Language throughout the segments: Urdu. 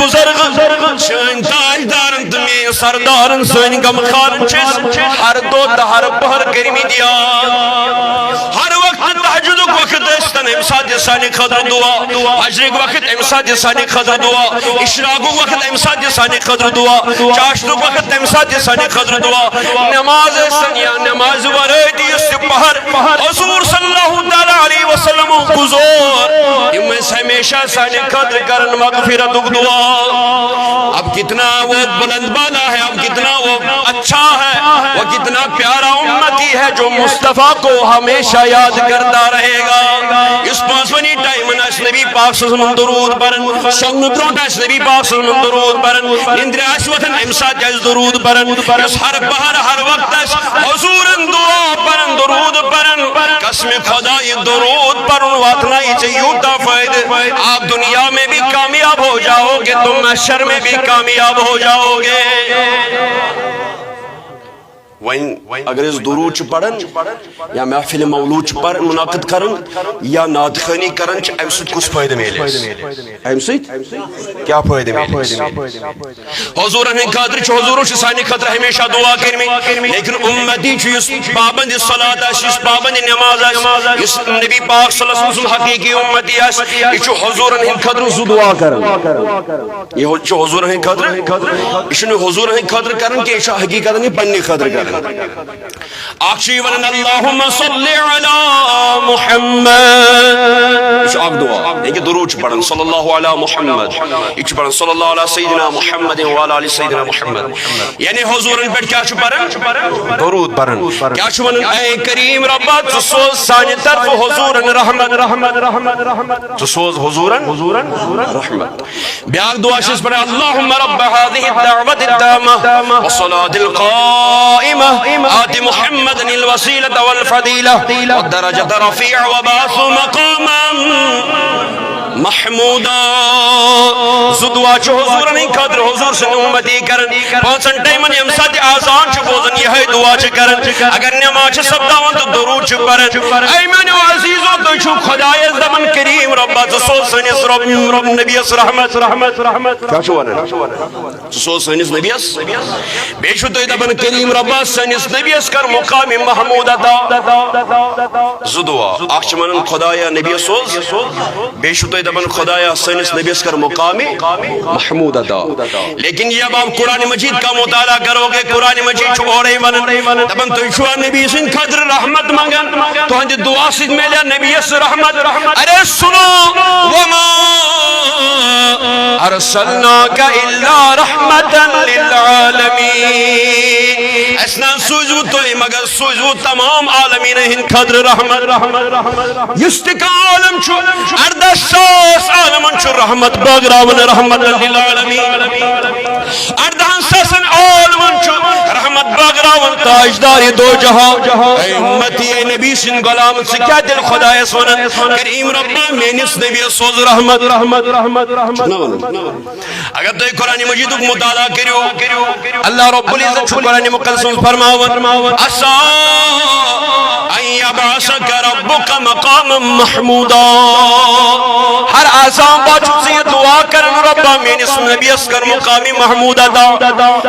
بزرگ سن تاجدارن تمہیں سردارن سن غم خارن چیز ہر دو ہر پہر کرمی دیا ہر وقت تہجد وقت استن امساد سانی خضر دعا عشرق وقت امساد سانی خضر دعا اشراق وقت امساد سانی خضر دعا چاشت وقت امساد سانی خضر دعا نماز سنیا نماز ورائدی سپہر حضور صلی اللہ علیہ وسلم گزور امس ہمیشہ سانی خضر کرن مغفرت دعا اب کتنا وہ بلند بالا ہے اب کتنا وہ اچھا ہے وہ کتنا پیارا امتی ہے جو مصطفیٰ کو ہمیشہ یاد کرتا رہے گا اس پانچوانی ٹائم اس نبی پاک صلی اللہ علیہ وسلم درود برن شنگ برونٹ اس نبی پاک صلی اللہ علیہ وسلم درود برن اندر آشوتن امساد جائز درود برن اس ہر بہر ہر وقت اس حضورن دعا برن درود برن قسم خدای درود برن واتنا ہی چیوتا فائد آپ دنیا میں بھی کامیاب ہو جاؤ گے تم محشر میں بھی کامیاب ہو جاؤ گے اگر اس درود پڑھن یا محفل مولود پر منعقد کرن یا نعت خوانی کرن ام سۭتۍ کُس فٲیدٕ میلہِ ام سۭتۍ کیا فٲیدٕ میلہِ حضورن ہٕنٛدِ خٲطرٕ چھُ حضورن چھُ سانہِ خٲطرٕ ہمیشہ دعا کٔرمٕتۍ لیکن اُمتی چھُ یُس پابند صلات آسہِ یُس پابند نماز آسہِ یُس نبی پاک صلی اللہ علیہ وسلم حقیقی اُمتی آسہِ یہِ چھُ حضورن ہٕنٛدِ خٲطرٕ سُہ دعا کران یہِ چھُ حضورن ہٕنٛدِ خٲطرٕ یہِ چھُنہٕ حضورن ہٕنٛدِ خٲطرٕ کران کینٛہہ یہِ چھُ حقیقتاً یہِ پننہِ خٲطرٕ کران آخشی ونن اللہم صلی علی محمد یہ اک دعا یہ درود پڑھن صلی اللہ علی محمد یہ پڑھن صلی اللہ علی سیدنا محمد وعلی آل سیدنا محمد یعنی حضورن پہ کیا پڑھن درود پڑھن کیا ونن اے کریم ربا ژٕ سوز سانہِ طرف حضورن رحمت رحمت رحمت رحمت ژٕ سوز حضورن رحمت بیاکھ دعا چھس پڑھن اللہم رب هذه الدعوة التامة والصلاة القائمة آت محمد الوسيلة والفضيلة والدرجة رفيع وبعث مقاما محمودا زدوا چھ حضورن خاطر حضور سے امتی کرن پانچن ٹائمن یم سات آزان چھ بوزن یہ دعا چھ کرن اگر نماز چھ سبداون تو درود چھ پڑھن اے میانو عزیزو تو چھ خدای زمان کریم رب سو سنس رب نبی اس رحمت رحمت رحمت کیا چھ ونن سو سنس نبی اس بے چھ تو دبن کریم رب سنس نبی اس کر مقام محمود عطا زدوا اخ چھ من خدای نبی سوز بے چھ تو دبن خدایا سنس نبی اس کر مقامی محمود عطا لیکن یہ اب آپ قرآن مجید کا مطالعہ کرو گے قرآن مجید چھوڑے ونن دبن تو چھوڑا نبی سن قدر رحمت مانگن تو ہنجی دعا سید میں لیا نبی اس رحمت ارے سنو وما ارسلناک الا رحمتا للعالمین اسنا سوزو تو مگر سوزو تمام عالمین ہن قدر رحمت رحمت یستک عالم چھو اردش عالمن چھو رحمت باگراون رحمت للعالمین اردہن سسن عالمن چھو رحمت باگراون تاجدار دو جہاں اے امتی اے نبی سن غلام سے کیا دل خدا سنن کریم ربا مینس نبی سوز رحمت رحمت رحمت رحمت اگر تو قرآن مجید کو مطالعہ کریو اللہ رب العزت چھو قرآن مقدس فرماون اسا ان یبعثک ربک مقاما محمودا ہر آسان باچو سے یہ دعا کرن ربا میں اس نبی اسکر مقامی محمود عطا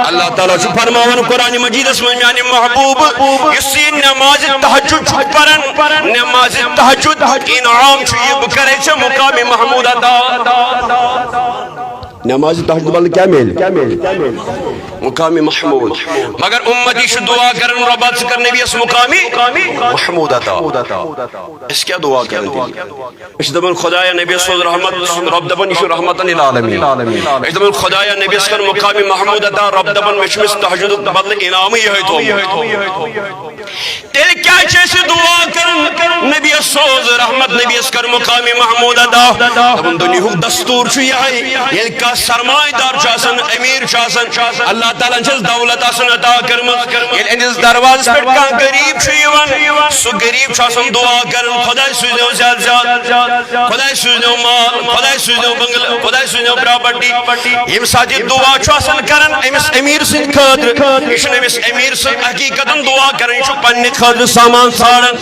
اللہ تعالیٰ چھو فرماون قرآن مجید اس میں یعنی محبوب اسی نماز تحجد چھو پرن نماز تحجد انعام چھو یہ بکرے چھو مقامی محمود عطا نماز تحجد والے کیا میل مقامی محمود مگر امتی شو دعا کرن ربا سکر نبی اس مقامی محمود عطا اس کیا دعا کرن دی اس دبن خدایا نبی صلی رحمت رب دبن شو رحمتا للعالمین اس دبن خدایا نبی اسکر مقامی محمود عطا رب دبن مشمس تحجد بدل انعامی ہے تو تیل کیا چیسے دعا کرن نبی سوز رحمت نبی اسکر مقامی محمود عطا دبن دنیا ہو دستور چھو یہ یہ کا سرمائے دار چاسن امیر چاسن اللہ تعالیٰ جس دولت آسن عطا کرمت یہ اندس درواز پر کان غریب چھوئیوان سو غریب چاسن دعا کرن خدای سوزنو زیاد زیاد خدای سوزنو مال خدای سوزنو بنگل خدای سوزنو پراپرٹی یہ ساجد دعا چاسن کرن امس امیر سن خدر اشن امس امیر سن حقیقتاً دعا کرن شو پنی خدر سامان سارن